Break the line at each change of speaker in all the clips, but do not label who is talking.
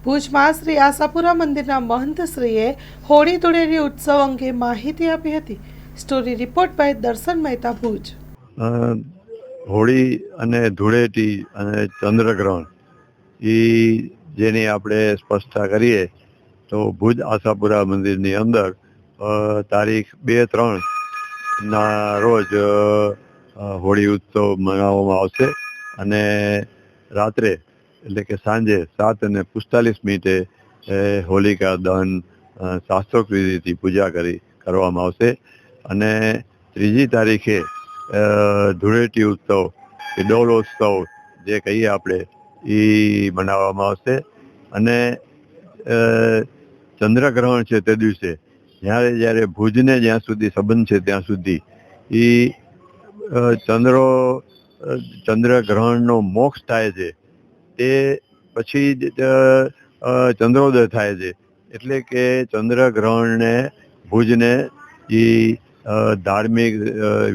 ભુજમાં શ્રી આશાપુરા મંદિરના મહંતશ્રીએ હોળી ધૂળેટી ઉત્સવ અંગે માહિતી આપી હતી. સ્ટોરી રિપોર્ટ બાય દર્શન મહેતા, ભુજ.
હોળી અને ધૂળેટી અને ચંદ્રગ્રહણ જેની આપણે સ્પષ્ટતા કરીએ તો ભુજ આશાપુરા મંદિરની અંદર તારીખ 2-3 ના રોજ હોળી ઉત્સવ મનાવવામાં આવશે અને રાત્રે એટલે કે સાંજે 7:45 હોલિકા દહન શાસ્ત્રોક્ત વિધિથી પૂજા કરવામાં આવશે અને 3જી તારીખે ધૂળેટી ઉત્સવ કે ડોલોત્સવ જે કહીએ આપણે એ મનાવવામાં આવશે અને ચંદ્રગ્રહણ છે તે દિવસે જ્યારે ભુજને જ્યાં સુધી સંબંધ છે ત્યાં સુધી એ ચંદ્રગ્રહણનો મોક્ષ થાય છે તે પછી ચંદ્રોદય થાય છે. એટલે કે ચંદ્રગ્રહણને ભુજને એ ધાર્મિક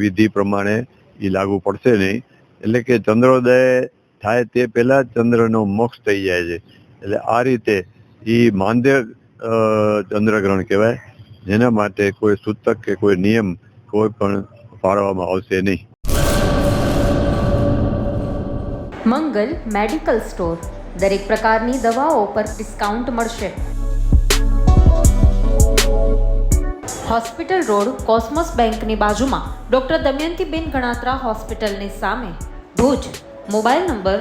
વિધિ પ્રમાણે એ લાગુ પડશે નહીં. એટલે કે ચંદ્રોદય થાય તે પહેલાં જ ચંદ્રનો મોક્ષ થઈ જાય છે. એટલે આ રીતે એ માંદ્ય ચંદ્રગ્રહણ કહેવાય, જેના માટે કોઈ સૂતક કે કોઈ નિયમ કોઈ પણ પાળવામાં આવશે નહીં.
મંગલ મેડિકલ સ્ટોર, દરેક પ્રકારની દવાઓ પર ડિસ્કાઉન્ટ મળશે. હોસ્પિટલ રોડ, કોસ્મોસ બેંકની બાજુમાં, ડોક્ટર દમયંતીબેન ગણાત્રા હોસ્પિટલની સામે, ભુજ. Mobile number